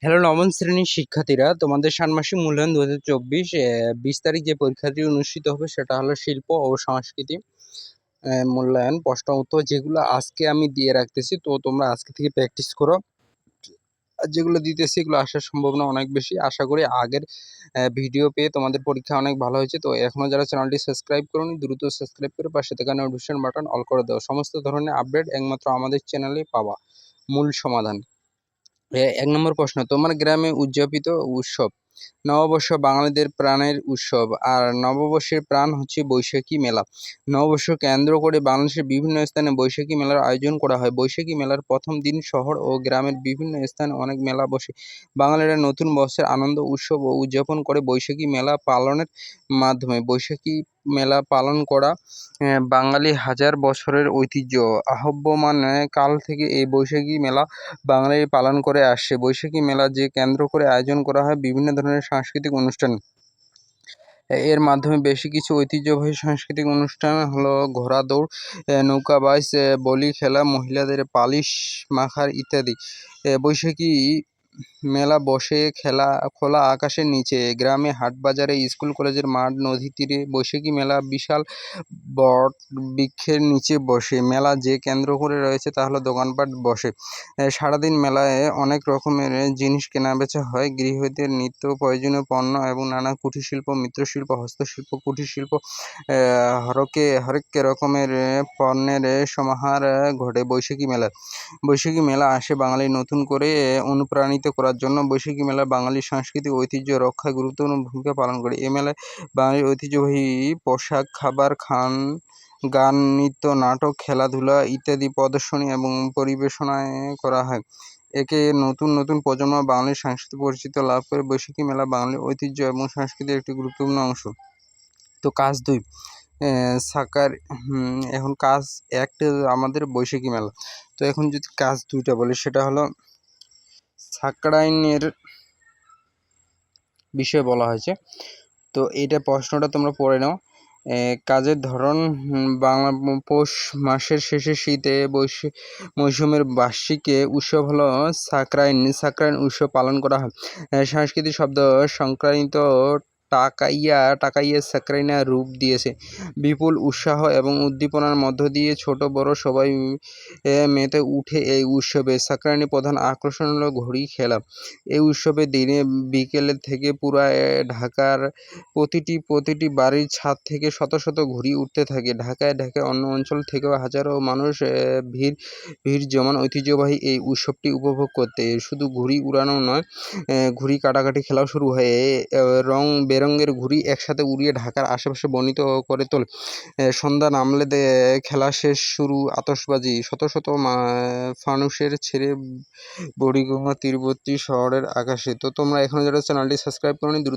Hello নবম শ্রেণীর শিক্ষার্থীরা, তোমাদের ষান্মাসিক মূল্যায়ন 2024 20 তারিখ যে পরীক্ষাটি অনুষ্ঠিত হবে সেটা হলো শিল্প ও সংস্কৃতি মূল্যায়ন প্রশ্ন উত্তর, যেগুলো আজকে আমি দিয়ে রাখতেছি। তো তোমরা আজকে থেকে প্র্যাকটিস করো। আর যেগুলো দিতেছি এগুলো আসার সম্ভাবনা অনেক বেশি। আশা করি আগের ভিডিও পেয়ে তোমাদের পরীক্ষা অনেক ভালো হয়েছে। তো এখনো যারা চ্যানেলটি সাবস্ক্রাইব করোনি, দ্রুত সাবস্ক্রাইব করে পাশে থাকা নোটিফিকেশন বাটন অল করে দাও। সমস্ত ধরনের আপডেট একমাত্র আমাদের চ্যানেলে পাওয়া। মূল সমাধান। ১ নম্বর প্রশ্ন, তোমার গ্রামে উদযাপিত উৎসব। নববর্ষ বাঙালিদের প্রাণের উৎসব, আর নববর্ষের প্রাণ হচ্ছে বৈশাখী মেলা। নববর্ষ কেন্দ্র করে বাংলাদেশের বিভিন্ন স্থানে বৈশাখী মেলার আয়োজন করা হয়। বৈশাখী মেলার প্রথম দিন শহর ও গ্রামের বিভিন্ন স্থানে অনেক মেলা বসে। বাঙালিরা নতুন বর্ষের আনন্দ উৎসব ও উদযাপন করে বৈশাখী মেলা পালনের মাধ্যমে। বৈশাখী মেলা পালন করা বাঙালি হাজার বছরের ঐতিহ্য। আহ্বমান কাল থেকে এই বৈশাখী মেলা বাঙালি পালন করে আসছে। বৈশাখী মেলা যে কেন্দ্র করে আয়োজন করা হয় বিভিন্ন ধরনের সাংস্কৃতিক অনুষ্ঠান। এর মাধ্যমে বেশি কিছু ঐতিহ্যবাহী সাংস্কৃতিক অনুষ্ঠান হলো ঘোড়া দৌড়, নৌকা বাইচ, বলি খেলা, মহিলাদের পালিশ মাখার ইত্যাদি। বৈশাখী মেলা বসে খোলা আকাশের নিচে, গ্রামে, হাট বাজারে, স্কুল কলেজের মাঠ, নদীর তীরে। বৈশাখী মেলা বিশাল বট বৃক্ষের নিচে বসে। মেলা যে কেন্দ্র করে রয়েছে তা হলো দোকানপাট বসে। সারাদিন মেলায় অনেক রকমের জিনিস কেনাবেচা হয়। গৃহীদের নিত্য প্রয়োজনীয় পণ্য এবং নানা কুটির শিল্প, মৃৎশিল্প, হস্তশিল্প, কুটির শিল্প, হরেক রকমের পণ্যের সমাহার ঘটে বৈশাখী মেলায়। বৈশাখী মেলা আসে বাঙালি নতুন করে অনুপ্রাণিত করার জন্য। বৈশাখী মেলা বাঙালির সাংস্কৃতিক ঐতিহ্য রক্ষায় গুরুত্বপূর্ণ ভূমিকা পালন করে। এ মেলায় বাঙালির ঐতিহ্যবাহী পোশাক, খাবার, গান, নৃত্য, নাটক, খেলাধুলা ইত্যাদি প্রদর্শনী এবং পরিবেশনায় করা হয়। একে নতুন প্রজন্ম বাঙালির সাংস্কৃতিক পরিচিতি লাভ করে। বৈশাখী মেলা বাঙালির ঐতিহ্য এবং সংস্কৃতির একটি গুরুত্বপূর্ণ অংশ। তো কাজ ২, এখন কাজ ১ আমাদের বৈশাখী মেলা। তো এখন যদি কাজ ২টা বলি, সেটা হলো সাকরাইনের বিষয়ে বলা হয়েছে। তো এইটা প্রশ্নটা তোমরা পড়ে নাও। কাজের ধরন, বাংলা পৌষ মাসের শেষে শীতে মৌসুমের বার্ষিক উৎসব হলো সাকরাইন উৎসব পালন করা হয়। সাংস্কৃতিক শব্দ সংক্রান্ত টাকাইয়া সাকরাইনা রূপ দিয়েছে। বিপুল উৎসাহ এবং উদ্দীপনার মধ্য দিয়ে ছোট বড় সবাই মেতে উঠে এই উৎসবে। সাকরাইনের প্রধান আকর্ষণ হলো ঘুড়ি খেলা। এই উৎসবে দিনে বিকেল থেকে পুরা ঢাকার প্রতিটি বাড়ির ছাদ থেকে শত শত ঘুড়ি উঠতে থাকে। ঢাকায় অন্য অঞ্চল থেকেও হাজারো মানুষ ভিড় জমান ঐতিহ্যবাহী এই উৎসবটি উপভোগ করতে। শুধু ঘুড়ি উড়ানো নয়, ঘুড়ি কাটাকাটি খেলাও শুরু হয়। রং বেরঙের ঘুড়ি একসাথে উড়িয়ে ঢাকার আশেপাশে বর্ণিত করে তোলে। সন্ধ্যা নামলে খেলা শেষ, শুরু আতশবাজি, শত শত ফানুসের ছেড়ে বুড়িগঙ্গা তীরবর্তী শহরের আকাশে। তো তোমরা এখনো যারা চ্যানেলটি সাবস্ক্রাইব করোনি, দ্রুত